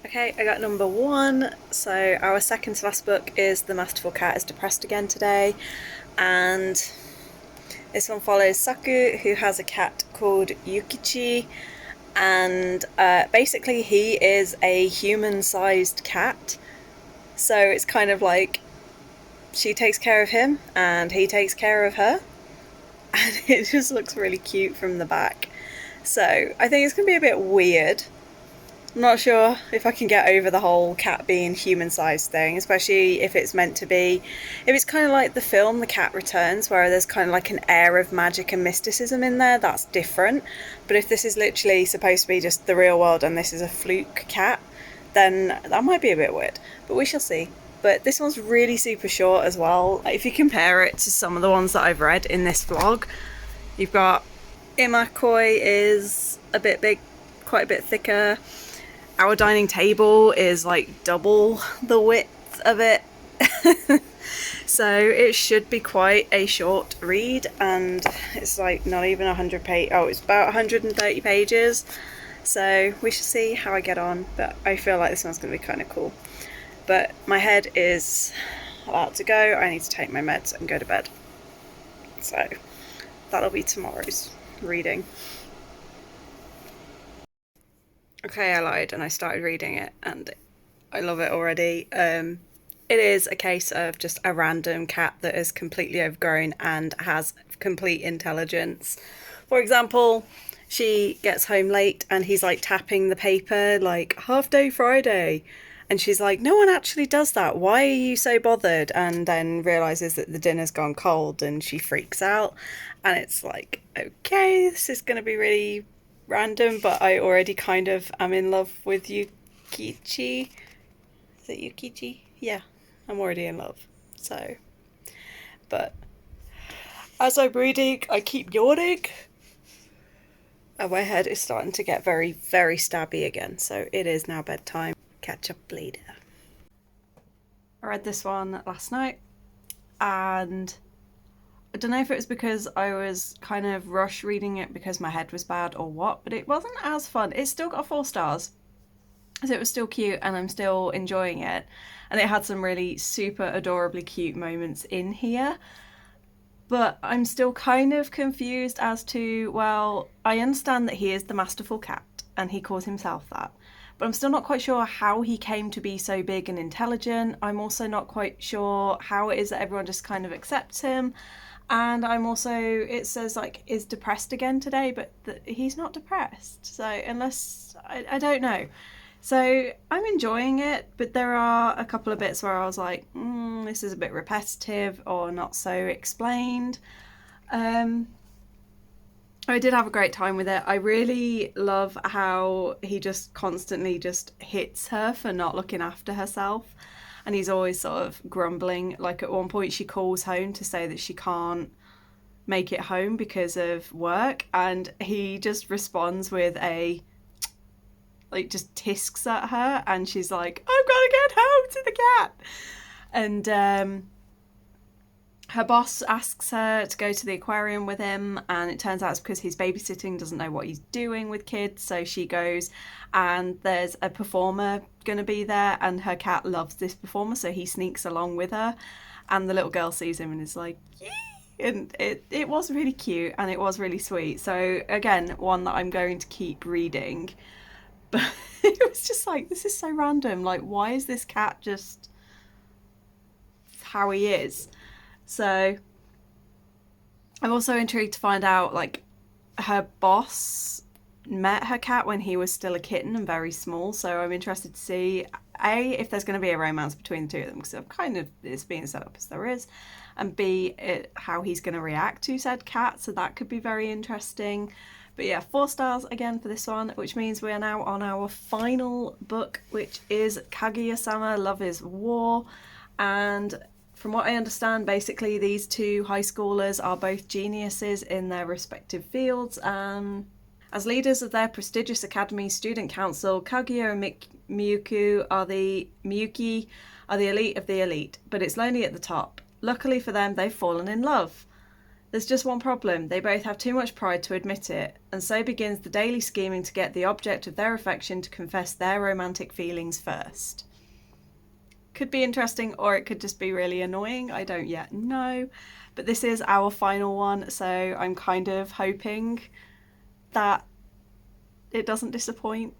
Okay, I got number 1. So our second to last book is The Masterful Cat is Depressed Again today, and this one follows Saku, who has a cat called Yukichi, and basically he is a human-sized cat. So it's kind of like she takes care of him and he takes care of her, and it just looks really cute from the back. So I think it's going to be a bit weird. I'm not sure if I can get over the whole cat being human-sized thing, especially if it's meant to be, if it's kind of like the film The Cat Returns, where there's kind of like an air of magic and mysticism in there, that's different. But if this is literally supposed to be just the real world and this is a fluke cat, then that might be a bit weird, but we shall see. But this one's really super short as well. If you compare it to some of the ones that I've read in this vlog, you've got Ima Koi is a bit big, quite a bit thicker. Our dining table is like double the width of it. So it should be quite a short read, and it's like not even 100 pages. Oh, it's about 130 pages. So we shall see how I get on, but I feel like this one's going to be kind of cool. But my head is about to go. I need to take my meds and go to bed. So that'll be tomorrow's reading. Okay, I lied and I started reading it and I love it already. It is a case of just a random cat that is completely overgrown and has complete intelligence. For example, she gets home late and he's like tapping the paper like half day Friday. And she's like, no one actually does that. Why are you so bothered? And then realises that the dinner's gone cold and she freaks out. And it's like, okay, this is going to be really random, but I already kind of am in love with Yukichi. Is it Yukichi? Yeah, I'm already in love. So, but as I'm reading, I keep yawning. And my head is starting to get very, very stabby again. So it is now bedtime. Catch up later. I read this one last night, and I don't know if it was because I was kind of rush reading it because my head was bad or what, but it wasn't as fun. It's still got 4 stars, so it was still cute and I'm still enjoying it. And it had some really super adorably cute moments in here. But I'm still kind of confused as to, well, I understand that he is the Masterful Cat and he calls himself that. but I'm still not quite sure how he came to be so big and intelligent. I'm also not quite sure how it is that everyone just kind of accepts him. And I'm also, it says like, is depressed again today, but he's not depressed. So unless, I don't know. So I'm enjoying it, but there are a couple of bits where I was like, this is a bit repetitive or not so explained. I did have a great time with it. I really love how he just constantly just hits her for not looking after herself. And he's always sort of grumbling. Like at one point she calls home to say that she can't make it home because of work. And he just responds with just tisks at her. And she's like, I've got to get home to the cat. And her boss asks her to go to the aquarium with him, and it turns out it's because he's babysitting, doesn't know what he's doing with kids. So she goes, and there's a performer going to be there, and her cat loves this performer, so he sneaks along with her. And the little girl sees him and is like, yee! And it was really cute, and it was really sweet. So again, one that I'm going to keep reading. But it was just like, this is so random. Like, why is this cat just how he is? So I'm also intrigued to find out, like, her boss met her cat when he was still a kitten and very small. So I'm interested to see, A, if there's going to be a romance between the two of them, because it's being set up as there is, and B, how he's going to react to said cat. So that could be very interesting. But yeah, 4 stars again for this one, which means we are now on our final book, which is Kaguya-Sama, Love is War. And from what I understand, basically these two high schoolers are both geniuses in their respective fields. As leaders of their prestigious academy's student council, Kaguya and Miyuki are the elite of the elite, but it's lonely at the top. Luckily for them, they've fallen in love. There's just one problem: they both have too much pride to admit it, and so begins the daily scheming to get the object of their affection to confess their romantic feelings first. Could be interesting, or it could just be really annoying. I don't yet know. But this is our final one, so I'm kind of hoping that it doesn't disappoint.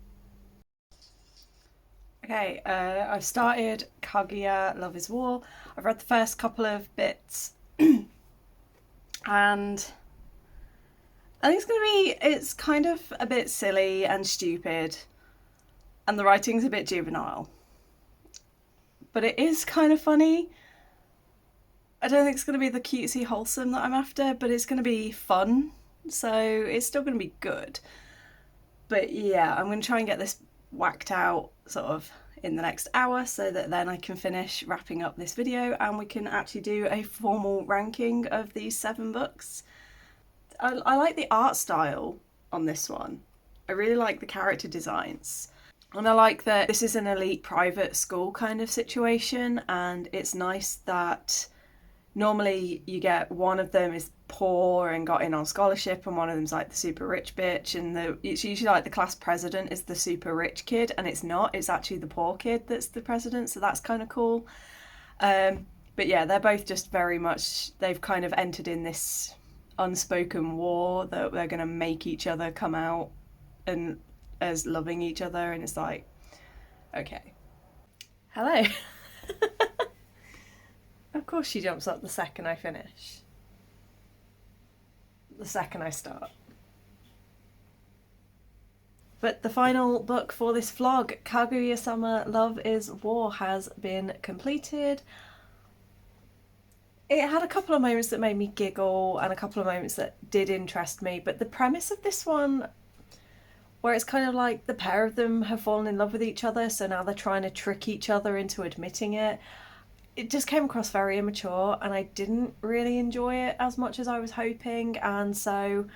Okay, I've started Kaguya Love is War. I've read the first couple of bits and I think it's kind of a bit silly and stupid, and the writing's a bit juvenile. But it is kind of funny. I don't think it's going to be the cutesy wholesome that I'm after, but it's going to be fun. So it's still going to be good. But yeah, I'm going to try and get this whacked out sort of in the next hour so that then I can finish wrapping up this video and we can actually do a formal ranking of these 7 books. I like the art style on this one. I really like the character designs. And I like that this is an elite private school kind of situation, and it's nice that normally you get one of them is poor and got in on scholarship and one of them's like the super rich bitch, and it's usually like the class president is the super rich kid, and it's not, it's actually the poor kid that's the president, so that's kind of cool. But yeah, they're both just very much, they've kind of entered in this unspoken war that they're going to make each other come out and as loving each other, and it's like, okay. Hello. Of course she jumps up the second I finish. The second I start. But the final book for this vlog, Kaguya-Sama Love is War, has been completed. It had a couple of moments that made me giggle and a couple of moments that did interest me, but the premise of this one, where it's kind of like the pair of them have fallen in love with each other, so now they're trying to trick each other into admitting it. It just came across very immature, and I didn't really enjoy it as much as I was hoping, and so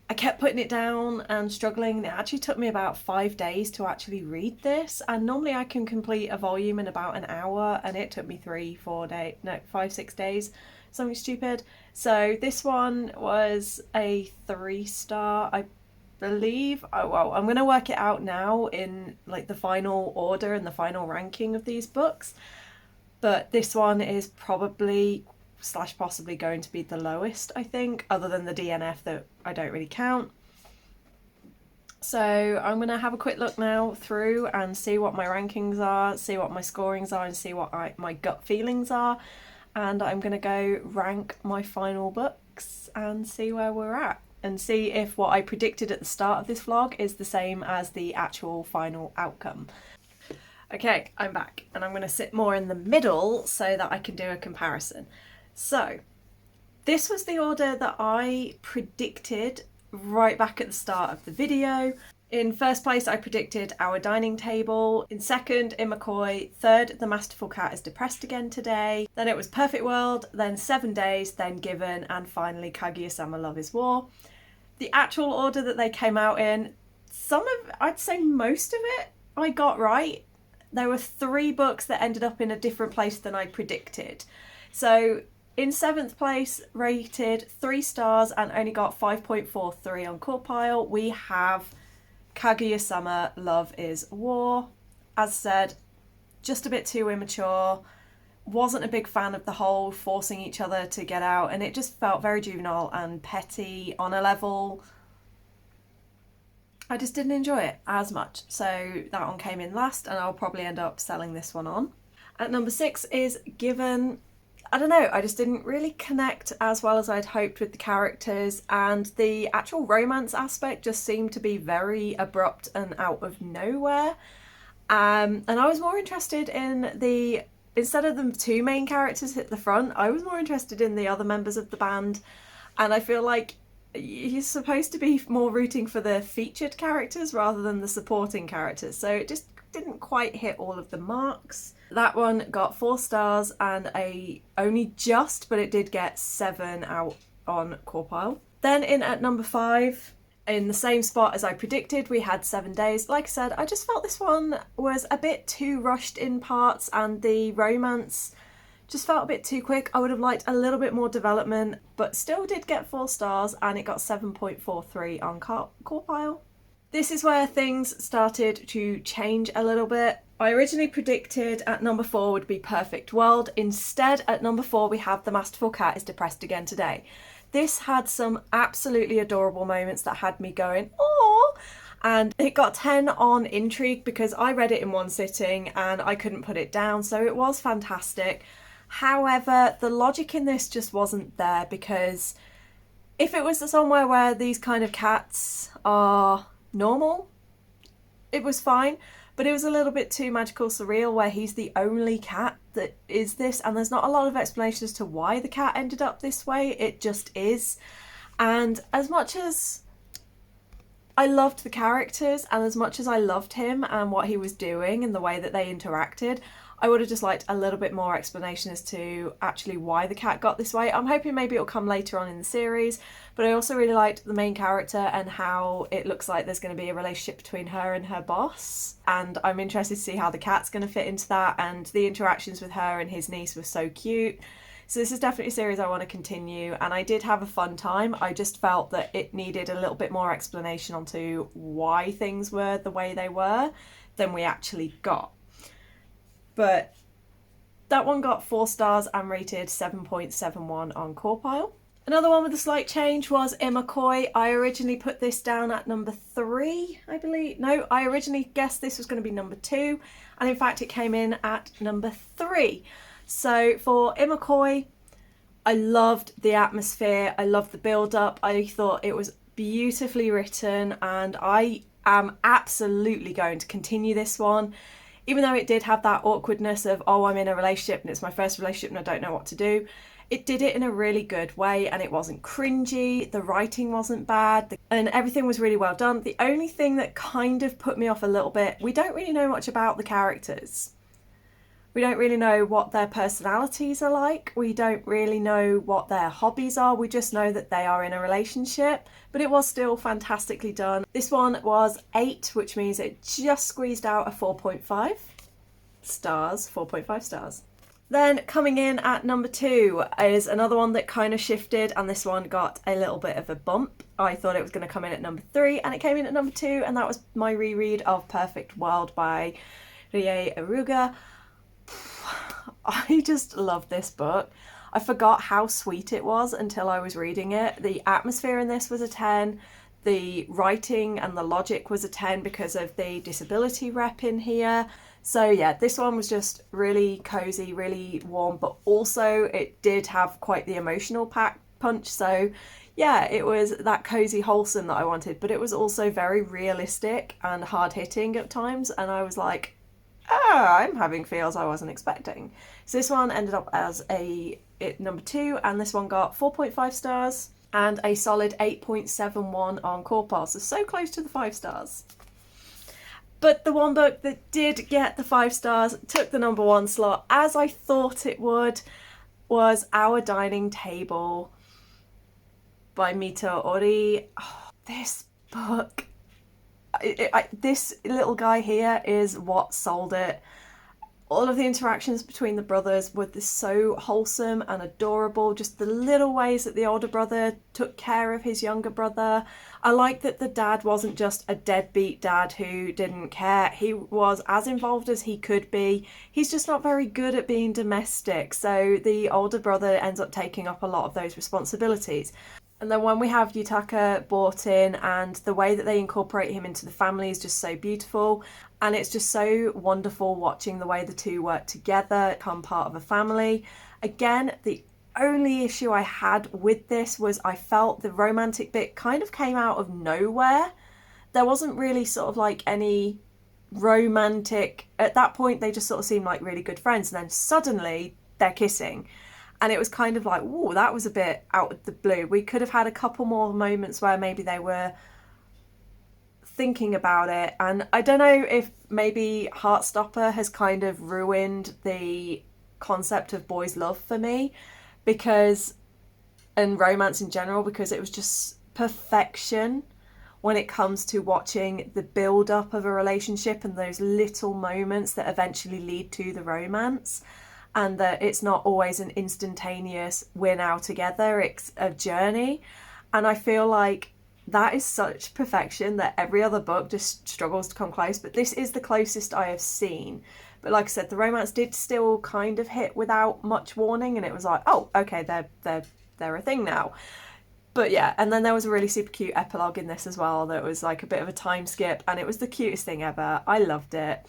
I kept putting it down and struggling. It actually took me about 5 days to actually read this, and normally I can complete a volume in about an hour, and it took me 5, 6 days, something stupid. So this one was a 3-star, I believe. Oh well, I'm gonna work it out now in like the final order and the final ranking of these books, but this one is probably / possibly going to be the lowest, I think, other than the DNF that I don't really count. So I'm going to have a quick look now through and see what my rankings are, see what my scorings are, and see what my gut feelings are. And I'm going to go rank my final books and see where we're at, and see if what I predicted at the start of this vlog is the same as the actual final outcome. Okay, I'm back, and I'm going to sit more in the middle so that I can do a comparison. So this was the order that I predicted right back at the start of the video. In first place, I predicted Our Dining Table. In second, Ima Koi. Third, The Masterful Cat is Depressed Again Today. Then it was Perfect World, then 7 Days, then Given, and finally Kaguya-Sama Love is War. The actual order that they came out in, I'd say most of it I got right. There were 3 books that ended up in a different place than I predicted. So in 7th place, rated 3 stars and only got 5.43 on Corpile, we have Kaguya-Sama Love is War. As said, just a bit too immature. Wasn't a big fan of the whole forcing each other to get out, and it just felt very juvenile and petty on a level I just didn't enjoy it as much. So that one came in last, and I'll probably end up selling this one on. At number 6 is Given. I don't know, I just didn't really connect as well as I'd hoped with the characters, and the actual romance aspect just seemed to be very abrupt and out of nowhere. And I was more interested in instead of the 2 main characters at the front, I was more interested in the other members of the band. And I feel like you're supposed to be more rooting for the featured characters rather than the supporting characters. So it just didn't quite hit all of the marks. That one got 4 stars and only just, but it did get 7 out on Corpile. Then in at number 5, in the same spot as I predicted, we had 7 Days. Like I said, I just felt this one was a bit too rushed in parts, and the romance just felt a bit too quick. I would have liked a little bit more development, but still did get 4 stars, and it got 7.43 on Corpile. This is where things started to change a little bit. I originally predicted at number 4 would be Perfect World. Instead, at number 4, we have The Masterful Cat is Depressed Again Today. This had some absolutely adorable moments that had me going, "Aww!" And it got 10 on Intrigue because I read it in one sitting and I couldn't put it down, so it was fantastic. However, the logic in this just wasn't there, because if it was somewhere where these kind of cats are normal, it was fine, but it was a little bit too magical surreal where he's the only cat that is this, and there's not a lot of explanation as to why the cat ended up this way. It just is. And as much as I loved the characters, and as much as I loved him and what he was doing and the way that they interacted, I would have just liked a little bit more explanation as to actually why the cat got this way. I'm hoping maybe it'll come later on in the series, but I also really liked the main character and how it looks like there's going to be a relationship between her and her boss, and I'm interested to see how the cat's going to fit into that, and the interactions with her and his niece were so cute. So this is definitely a series I want to continue, and I did have a fun time. I just felt that it needed a little bit more explanation onto why things were the way they were than we actually got. But that one got 4 stars and rated 7.71 on Corpile. Another one with a slight change was Ima Koi. I originally put this down at number 3, I believe. No, I originally guessed this was going to be number 2, and in fact it came in at number 3. So for Ima Koi, I loved the atmosphere, I loved the build-up, I thought it was beautifully written, and I am absolutely going to continue this one. Even though it did have that awkwardness of, oh, I'm in a relationship and it's my first relationship and I don't know what to do, it did it in a really good way, and it wasn't cringy, the writing wasn't bad, and everything was really well done. The only thing that kind of put me off a little bit, we don't really know much about the characters. We don't really know what their personalities are like. We don't really know what their hobbies are. We just know that they are in a relationship, but it was still fantastically done. This one was 8, which means it just squeezed out a 4.5 stars, 4.5 stars. Then coming in at number 2 is another one that kind of shifted, and this one got a little bit of a bump. I thought it was going to come in at number 3, and it came in at number 2, and that was my reread of Perfect World by Rie Aruga. I just loved this book. I forgot how sweet it was until I was reading it. The atmosphere in this was a 10. The writing and the logic was a 10 because of the disability rep in here. So yeah, this one was just really cozy, really warm, but also it did have quite the emotional punch. So yeah, it was that cozy wholesome that I wanted, but it was also very realistic and hard hitting at times. And I was like, I'm having feels I wasn't expecting. So this one ended up as number 2, and this one got 4.5 stars and a solid 8.71 on Corpal, so close to the 5 stars. But the one book that did get the 5 stars, took the number 1 slot, as I thought it would, was Our Dining Table by Mito Ori. Oh, this book, this little guy here is what sold it. All of the interactions between the brothers were so wholesome and adorable. Just the little ways that the older brother took care of his younger brother. I like that the dad wasn't just a deadbeat dad who didn't care. He was as involved as he could be. He's just not very good at being domestic. So the older brother ends up taking up a lot of those responsibilities. And then when we have Yutaka brought in, and the way that they incorporate him into the family is just so beautiful. And it's just so wonderful watching the way the two work together, become part of a family. Again, the only issue I had with this was I felt the romantic bit kind of came out of nowhere. There wasn't really sort of like any romantic, at that point they just sort of seemed like really good friends, and then suddenly they're kissing. And it was kind of like, whoa, that was a bit out of the blue. We could have had a couple more moments where maybe they were thinking about it. And I don't know if maybe Heartstopper has kind of ruined the concept of boys' love for me, because, and romance in general, because it was just perfection when it comes to watching the build up of a relationship and those little moments that eventually lead to the romance. And that it's not always an instantaneous we're now together, it's a journey. And I feel like that is such perfection that every other book just struggles to come close, but this is the closest I have seen. But like I said, the romance did still kind of hit without much warning, and it was like, oh, okay, they're a thing now. But yeah, and then there was a really super cute epilogue in this as well that was like a bit of a time skip, and it was the cutest thing ever. I loved it.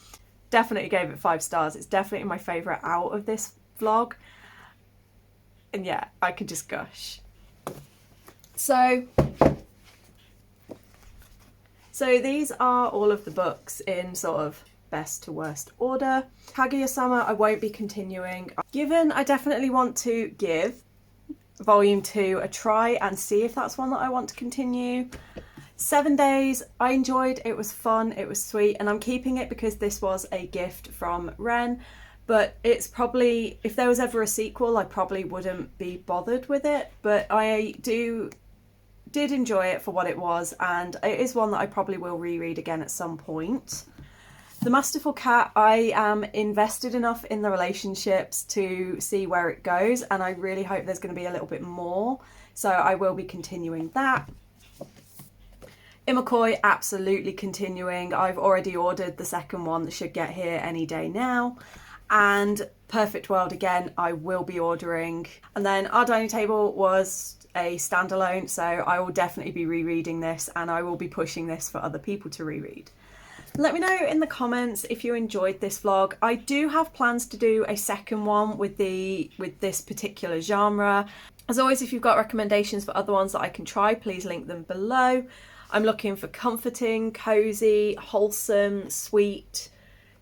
Definitely gave it 5 stars. It's definitely my favourite out of this vlog. And yeah, I could just gush. So these are all of the books in sort of best to worst order. Kaguya-Sama I won't be continuing. Given I definitely want to give volume 2 a try and see if that's one that I want to continue. 7 Days, I enjoyed, it was fun, it was sweet, and I'm keeping it because this was a gift from Ren, but it's probably, if there was ever a sequel, I probably wouldn't be bothered with it, but I did enjoy it for what it was, and it is one that I probably will reread again at some point. The Masterful Cat, I am invested enough in the relationships to see where it goes, and I really hope there's going to be a little bit more, so I will be continuing that. Ima Koi, absolutely continuing. I've already ordered the second one that should get here any day now. And Perfect World, again, I will be ordering. And then Our Dining Table was a standalone, so I will definitely be rereading this, and I will be pushing this for other people to reread. Let me know in the comments if you enjoyed this vlog. I do have plans to do a second one with this particular genre. As always, if you've got recommendations for other ones that I can try, please link them below. I'm looking for comforting, cozy, wholesome, sweet,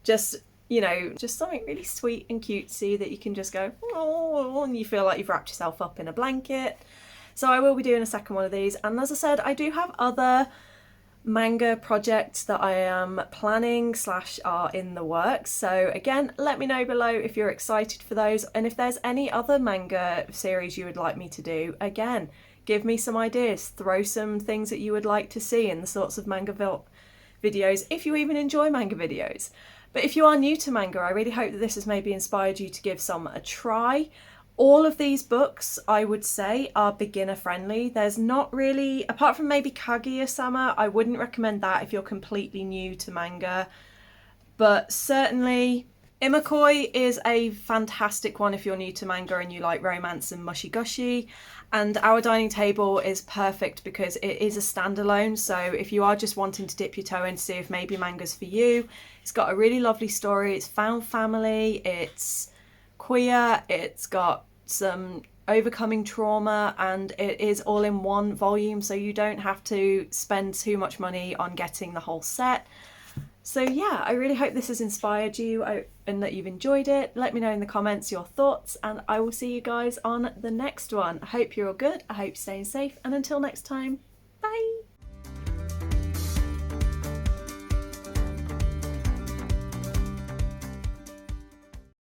just, you know, just something really sweet and cutesy that you can just go, oh, and you feel like you've wrapped yourself up in a blanket. So I will be doing a second one of these. And as I said, I do have other manga projects that I am planning / are in the works. So again, let me know below if you're excited for those. And if there's any other manga series you would like me to do, again, give me some ideas, throw some things that you would like to see in the sorts of manga videos, if you even enjoy manga videos. But if you are new to manga, I really hope that this has maybe inspired you to give some a try. All of these books, I would say, are beginner friendly. There's not really, apart from maybe Kaguya-Sama, I wouldn't recommend that if you're completely new to manga. But certainly Ima Koi is a fantastic one if you're new to manga and you like romance and mushy gushy. And Our Dining Table is perfect because it is a standalone. So if you are just wanting to dip your toe in to see if maybe manga's for you, it's got a really lovely story. It's found family, it's queer, it's got some overcoming trauma, and it is all in one volume, so you don't have to spend too much money on getting the whole set. So yeah, I really hope this has inspired you and that you've enjoyed it. Let me know in the comments your thoughts, and I will see you guys on the next one. I hope you're all good, I hope you're staying safe, and until next time, bye!